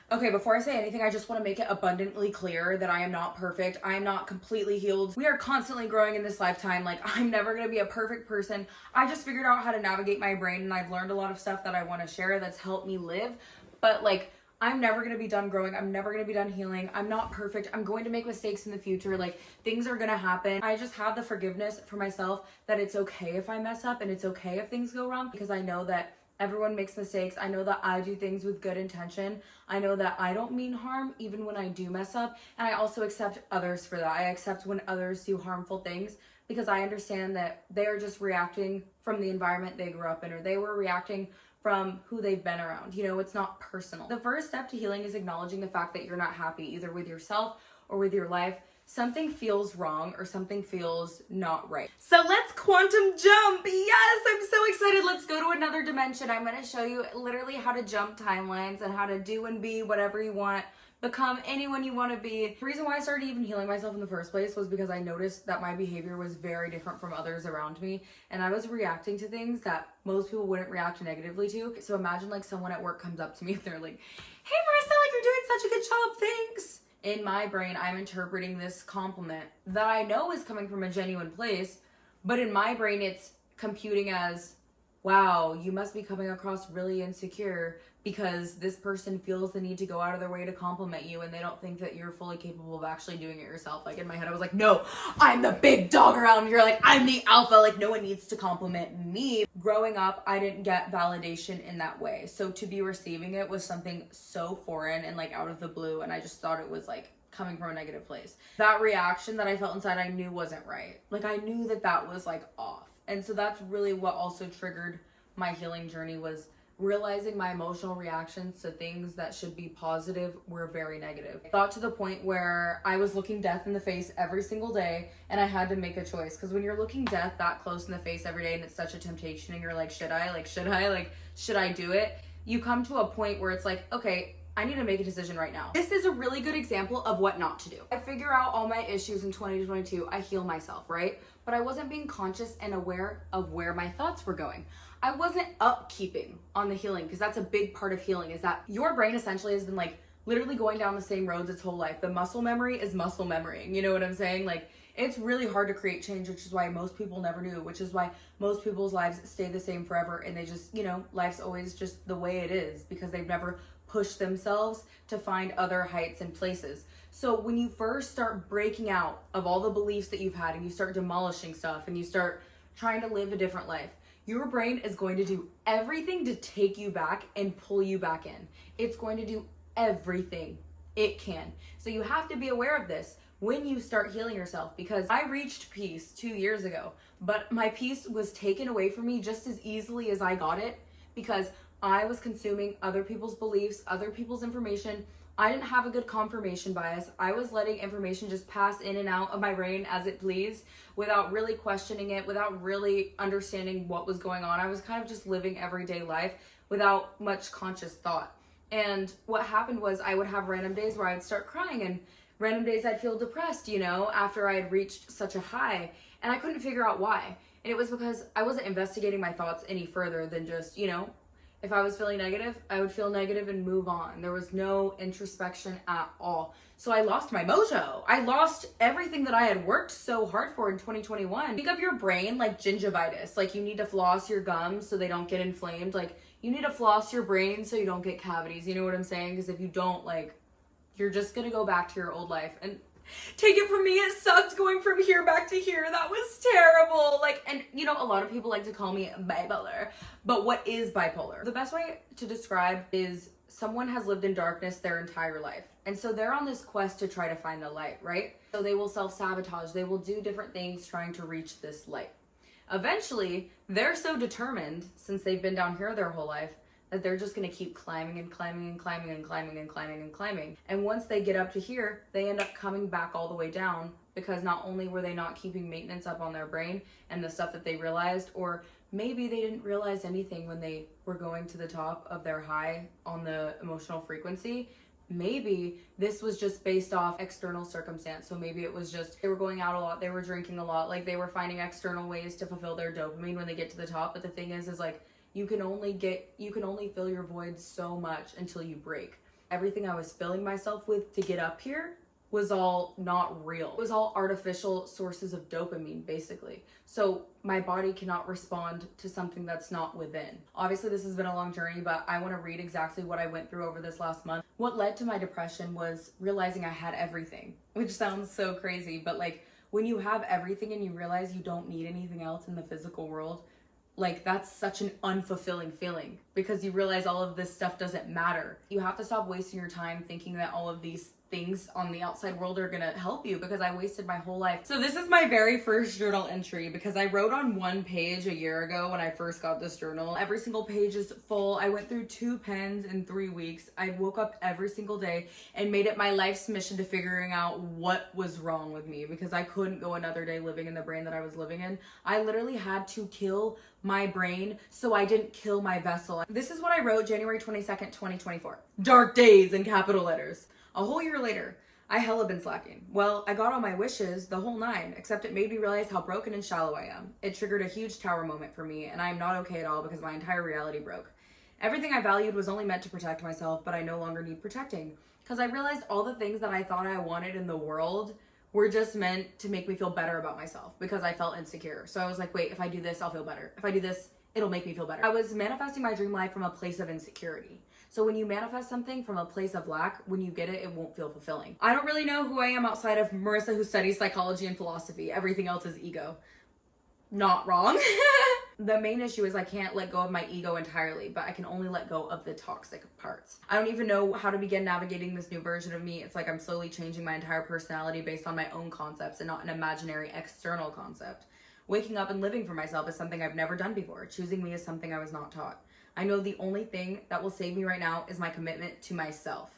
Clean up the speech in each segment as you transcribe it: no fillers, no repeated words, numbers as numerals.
Okay, before I say anything, I just want to make it abundantly clear that I am not perfect. I am not completely healed. We are constantly growing in this lifetime. Like, I'm never going to be a perfect person. I just figured out how to navigate my brain, and I've learned a lot of stuff that I want to share that's helped me live. But, like, I'm never going to be done growing. I'm never going to be done healing. I'm not perfect. I'm going to make mistakes in the future. Like, things are going to happen. I just have the forgiveness for myself that it's okay if I mess up and it's okay if things go wrong, because I know that everyone makes mistakes. I know that I do things with good intention. I know that I don't mean harm even when I do mess up. And I also accept others for that. I accept when others do harmful things because I understand that they are just reacting from the environment they grew up in, or they were reacting from who they've been around. You know, it's not personal. The first step to healing is acknowledging the fact that you're not happy either with yourself or with your life. Something feels wrong or something feels not right. So let's quantum jump. Yes, I'm so excited. Let's go to another dimension. I'm going to show you literally how to jump timelines and how to do and be whatever you want, become anyone you want to be. The reason why I started even healing myself in the first place was because I noticed that my behavior was very different from others around me, and I was reacting to things that most people wouldn't react negatively to. So imagine like someone at work comes up to me and they're like, "Hey Marissa, like you're doing such a good job, thanks." In my brain, I'm interpreting this compliment that I know is coming from a genuine place, but in my brain, it's computing as, wow, you must be coming across really insecure because this person feels the need to go out of their way to compliment you and they don't think that you're fully capable of actually doing it yourself. Like in my head, I was like, no, I'm the big dog around here. Like I'm the alpha. Like no one needs to compliment me. Growing up, I didn't get validation in that way. So to be receiving it was something so foreign and like out of the blue. And I just thought it was like coming from a negative place. That reaction that I felt inside, I knew wasn't right. Like I knew that that was like off. And so that's really what also triggered my healing journey, was realizing my emotional reactions to things that should be positive were very negative. I got to the point where I was looking death in the face every single day and I had to make a choice. Because when you're looking death that close in the face every day and it's such a temptation and you're like, should I do it? You come to a point where it's like, okay, I need to make a decision right now. This is a really good example of what not to do. I figure out all my issues in 2022. I heal myself, right? But I wasn't being conscious and aware of where my thoughts were going. I wasn't upkeeping on the healing, because that's a big part of healing, is that your brain essentially has been like literally going down the same roads its whole life. The muscle memory is muscle memorying. You know what I'm saying? Like it's really hard to create change, which is why most people never do, which is why most people's lives stay the same forever. And they just, you know, life's always just the way it is because they've never pushed themselves to find other heights and places. So when you first start breaking out of all the beliefs that you've had and you start demolishing stuff and you start trying to live a different life, your brain is going to do everything to take you back and pull you back in. It's going to do everything it can. So you have to be aware of this when you start healing yourself, because I reached peace 2 years ago, but my peace was taken away from me just as easily as I got it because I was consuming other people's beliefs, other people's information. I didn't have a good confirmation bias. I was letting information just pass in and out of my brain as it pleased without really questioning it, without really understanding what was going on. I was kind of just living everyday life without much conscious thought. And what happened was I would have random days where I'd start crying and random days I'd feel depressed, you know, after I had reached such a high. And I couldn't figure out why. And it was because I wasn't investigating my thoughts any further than just, you know, if I was feeling negative, I would feel negative and move on. There was no introspection at all. So I lost my mojo. I lost everything that I had worked so hard for in 2021. Think of your brain like gingivitis. Like you need to floss your gums so they don't get inflamed. Like you need to floss your brain so you don't get cavities. You know what I'm saying? Because if you don't, like, you're just going to go back to your old life. And take it from me, it sucked going from here back to here. That was terrible. Like, and you know, a lot of people like to call me bipolar, but what is bipolar? The best way to describe is someone has lived in darkness their entire life. And so they're on this quest to try to find the light, right? So they will self-sabotage. They will do different things trying to reach this light. Eventually, they're so determined, since they've been down here their whole life, that they're just going to keep climbing and climbing and climbing and climbing and climbing and climbing. And once they get up to here, they end up coming back all the way down because not only were they not keeping maintenance up on their brain and the stuff that they realized, or maybe they didn't realize anything when they were going to the top of their high on the emotional frequency. Maybe this was just based off external circumstance. So maybe it was just they were going out a lot, they were drinking a lot, like they were finding external ways to fulfill their dopamine when they get to the top. But the thing is like, you can only fill your void so much until you break. everything I was filling myself with to get up here was all not real. It was all artificial sources of dopamine, basically. So my body cannot respond to something that's not within. Obviously, this has been a long journey, but I want to read exactly what I went through over this last month. What led to my depression was realizing I had everything, which sounds so crazy, but like when you have everything and you realize you don't need anything else in the physical world, like that's such an unfulfilling feeling because you realize all of this stuff doesn't matter. You have to stop wasting your time thinking that all of these things on the outside world are gonna help you, because I wasted my whole life. So this is my very first journal entry because I wrote on one page a year ago when I first got this journal. Every single page is full. I went through 2 pens in 3 weeks. I woke up every single day and made it my life's mission to figuring out what was wrong with me, because I couldn't go another day living in the brain that I was living in. I literally had to kill my brain so I didn't kill my vessel. This is what I wrote January 22nd, 2024. Dark days in capital letters. A whole year later, I hella been slacking. Well, I got all my wishes, the whole 9, except it made me realize how broken and shallow I am. It triggered a huge tower moment for me, and I am not okay at all because my entire reality broke. Everything I valued was only meant to protect myself, but I no longer need protecting. Because I realized all the things that I thought I wanted in the world were just meant to make me feel better about myself because I felt insecure. So I was like, wait, if I do this, I'll feel better. If I do this, it'll make me feel better. I was manifesting my dream life from a place of insecurity. So when you manifest something from a place of lack, when you get it, it won't feel fulfilling. I don't really know who I am outside of Marissa, who studies psychology and philosophy. Everything else is ego. Not wrong. The main issue is I can't let go of my ego entirely, but I can only let go of the toxic parts. I don't even know how to begin navigating this new version of me. It's like I'm slowly changing my entire personality based on my own concepts and not an imaginary external concept. Waking up and living for myself is something I've never done before. Choosing me is something I was not taught. I know the only thing that will save me right now is my commitment to myself.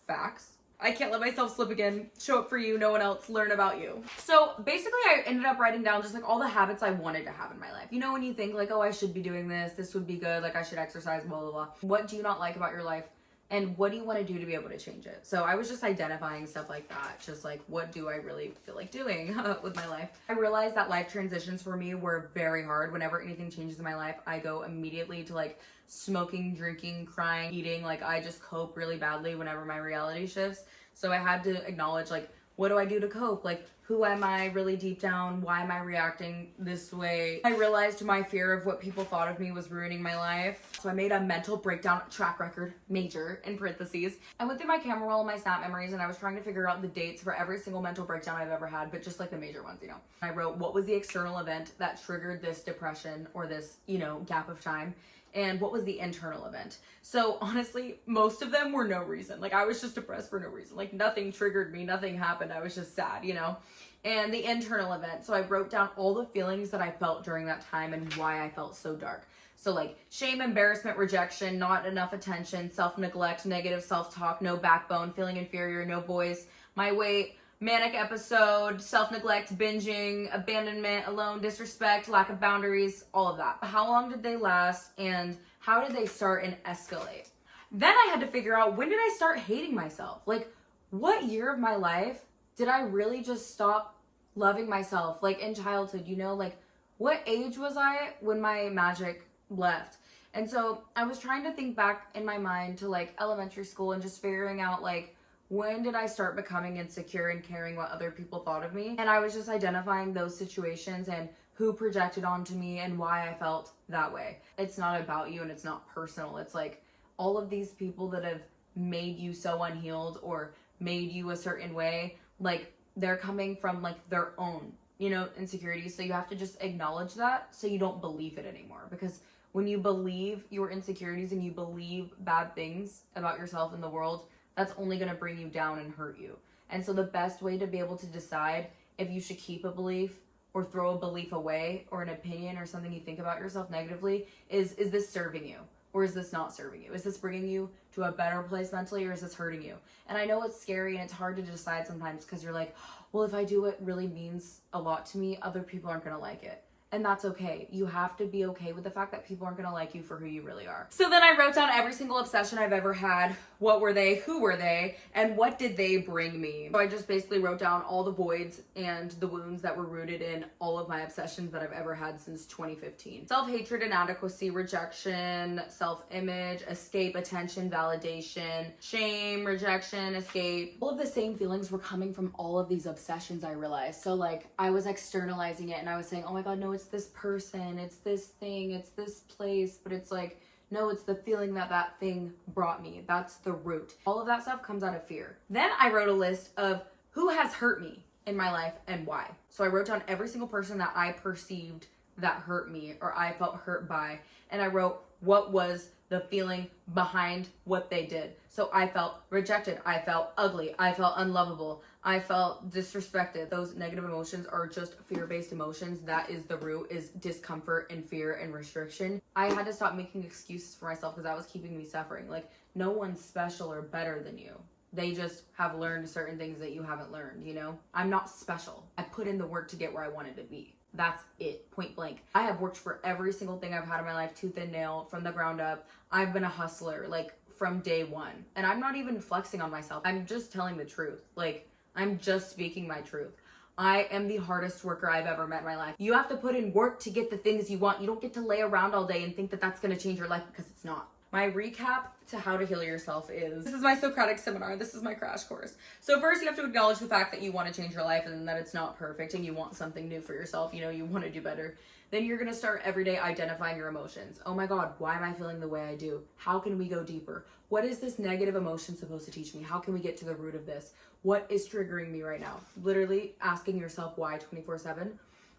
Facts. I can't let myself slip again. Show up for you, no one else, learn about you. So basically I ended up writing down just like all the habits I wanted to have in my life. You know when you think like, oh, I should be doing this would be good, like I should exercise, blah, blah, blah. What do you not like about your life? And what do you want to do to be able to change it? So I was just identifying stuff like that. Just like, what do I really feel like doing with my life? I realized that life transitions for me were very hard. Whenever anything changes in my life, I go immediately to like smoking, drinking, crying, eating. Like I just cope really badly whenever my reality shifts. So I had to acknowledge like, what do I do to cope? Like, who am I really deep down? Why am I reacting this way? I realized my fear of what people thought of me was ruining my life. So I made a mental breakdown track record, major, in parentheses. I went through my camera roll and my snap memories and I was trying to figure out the dates for every single mental breakdown I've ever had, but just like the major ones, you know. I wrote what was the external event that triggered this depression or this, you know, gap of time. And what was the internal event. So honestly, most of them were no reason. Like I was just depressed for no reason. Like nothing triggered me, nothing happened. I was just sad, you know? And the internal event. So I wrote down all the feelings that I felt during that time and why I felt so dark. So like shame, embarrassment, rejection, not enough attention, self-neglect, negative self-talk, no backbone, feeling inferior, no voice, my weight, manic episode, self-neglect, binging, abandonment, alone, disrespect, lack of boundaries, all of that. How long did they last and how did they start and escalate? Then I had to figure out, when did I start hating myself? Like, what year of my life did I really just stop loving myself? Like in childhood, you know, like what age was I when my magic left? And so I was trying to think back in my mind to like elementary school and just figuring out like, when did I start becoming insecure and caring what other people thought of me? And I was just identifying those situations and who projected onto me and why I felt that way. It's not about you and it's not personal. It's like all of these people that have made you so unhealed or made you a certain way, like they're coming from like their own, you know, insecurities. So you have to just acknowledge that so you don't believe it anymore. Because when you believe your insecurities and you believe bad things about yourself in the world, that's only going to bring you down and hurt you. And so the best way to be able to decide if you should keep a belief or throw a belief away or an opinion or something you think about yourself negatively is this serving you or is this not serving you? Is this bringing you to a better place mentally or is this hurting you? And I know it's scary and it's hard to decide sometimes because you're like, well, if I do what really means a lot to me, other people aren't going to like it. And that's okay. You have to be okay with the fact that people aren't gonna like you for who you really are. So then I wrote down every single obsession I've ever had. What were they? Who were they? And what did they bring me? So I just basically wrote down all the voids and the wounds that were rooted in all of my obsessions that I've ever had since 2015. Self-hatred, inadequacy, rejection, self-image, escape, attention, validation, shame, rejection, escape. All of the same feelings were coming from all of these obsessions, I realized. So like I was externalizing it and I was saying, oh my God, no, it's this person, it's this thing, it's this place. But it's like, no, it's the feeling that that thing brought me. That's the root. All of that stuff comes out of fear. Then I wrote a list of who has hurt me in my life and why. So I wrote down every single person that I perceived that hurt me or I felt hurt by. And I wrote what was the feeling behind what they did. So I felt rejected. I felt ugly. I felt unlovable. I felt disrespected. Those negative emotions are just fear-based emotions. That is the root, is discomfort and fear and restriction. I had to stop making excuses for myself because that was keeping me suffering. Like, no one's special or better than you. They just have learned certain things that you haven't learned, you know? I'm not special. I put in the work to get where I wanted to be. That's it, point blank. I have worked for every single thing I've had in my life, tooth and nail, from the ground up. I've been a hustler, like, from day one. And I'm not even flexing on myself. I'm just telling the truth. Like, I'm just speaking my truth. I am the hardest worker I've ever met in my life. You have to put in work to get the things you want. You don't get to lay around all day and think that that's going to change your life, because it's not. My recap to how to heal yourself is, this is my Socratic seminar. This is my crash course. So first you have to acknowledge the fact that you want to change your life and that it's not perfect and you want something new for yourself. You know, you want to do better. Then you're going to start every day identifying your emotions. Oh my God, why am I feeling the way I do? How can we go deeper? What is this negative emotion supposed to teach me? How can we get to the root of this? What is triggering me right now? Literally asking yourself why 24/7.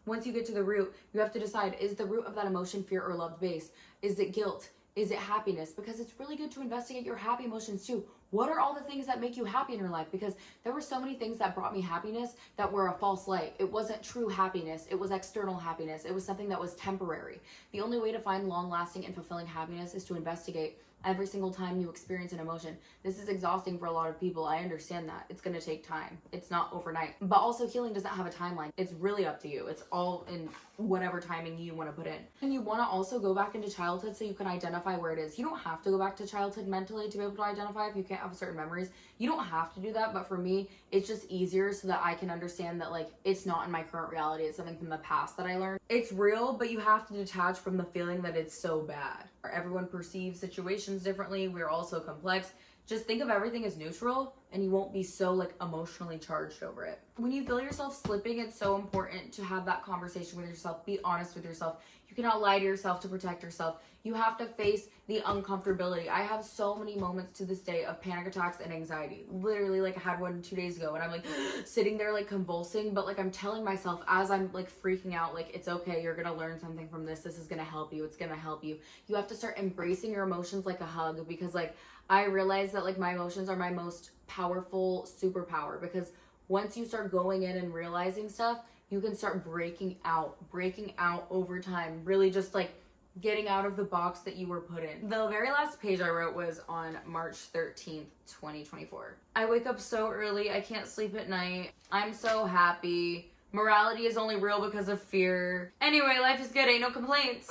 Once you get to the root, you have to decide, is the root of that emotion fear or love based? Is it guilt? Is it happiness? Because it's really good to investigate your happy emotions too. What are all the things that make you happy in your life? Because there were so many things that brought me happiness that were a false light. It wasn't true happiness. It was external happiness. It was something that was temporary. The only way to find long-lasting and fulfilling happiness is to investigate every single time you experience an emotion. This is exhausting for a lot of people. I understand that. It's going to take time. It's not overnight. But also, healing doesn't have a timeline. It's really up to you. It's all in whatever timing you want to put in. And you want to also go back into childhood so you can identify where it is. You don't have to go back to childhood mentally to be able to identify if you can't have certain memories. You don't have to do that, but for me, it's just easier so that I can understand that, like, it's not in my current reality. It's something from the past that I learned. It's real, but you have to detach from the feeling that it's so bad. Everyone perceives situations differently. We're all so complex. Just think of everything as neutral and you won't be so like emotionally charged over it. When you feel yourself slipping, it's so important to have that conversation with yourself. Be honest with yourself. You cannot lie to yourself to protect yourself. You have to face the uncomfortability. I have so many moments to this day of panic attacks and anxiety. Literally, like, I had one 2 days ago and I'm like sitting there like convulsing, but like I'm telling myself as I'm like freaking out, like, it's okay, you're gonna learn something from this. This is gonna help you. It's gonna help you. You have to start embracing your emotions like a hug, because like I realize that like my emotions are my most powerful superpower, because once you start going in and realizing stuff, you can start breaking out over time, really just like getting out of the box that you were put in. The very last page I wrote was on March 13th, 2024. I wake up so early, I can't sleep at night. I'm so happy. Morality is only real because of fear. Anyway, life is good, ain't no complaints.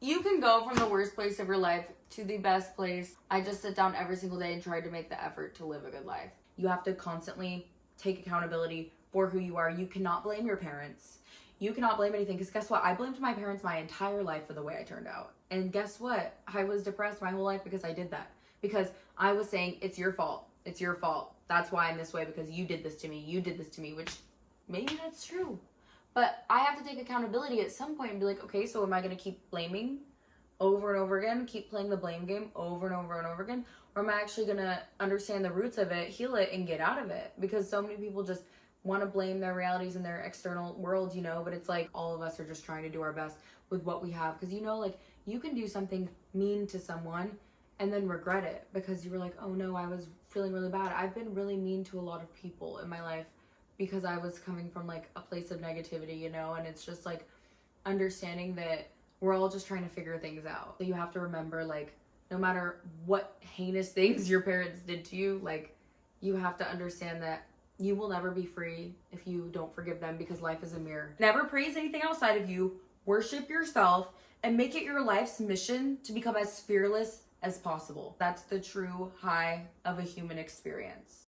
You can go from the worst place of your life to the best place. I just sit down every single day and try to make the effort to live a good life. You have to constantly take accountability for who you are. You cannot blame your parents. You cannot blame anything, because guess what? I blamed my parents my entire life for the way I turned out. And guess what? I was depressed my whole life because I did that. Because I was saying, it's your fault. It's your fault. That's why I'm this way, because you did this to me. You did this to me, which maybe that's true. But I have to take accountability at some point and be like, okay, so am I going to keep blaming over and over again? Keep playing the blame game over and over and over again? Or am I actually going to understand the roots of it, heal it, and get out of it? Because so many people just want to blame their realities in their external world, you know, but it's like all of us are just trying to do our best with what we have. Because, you know, like, you can do something mean to someone and then regret it because you were like, oh no, I was feeling really bad. I've been really mean to a lot of people in my life because I was coming from like a place of negativity, you know, and it's just like understanding that we're all just trying to figure things out. So you have to remember, like, no matter what heinous things your parents did to you, like, you have to understand that you will never be free if you don't forgive them, because life is a mirror. Never praise anything outside of you. worship yourself, and make it your life's mission to become as fearless as possible. That's the true high of a human experience.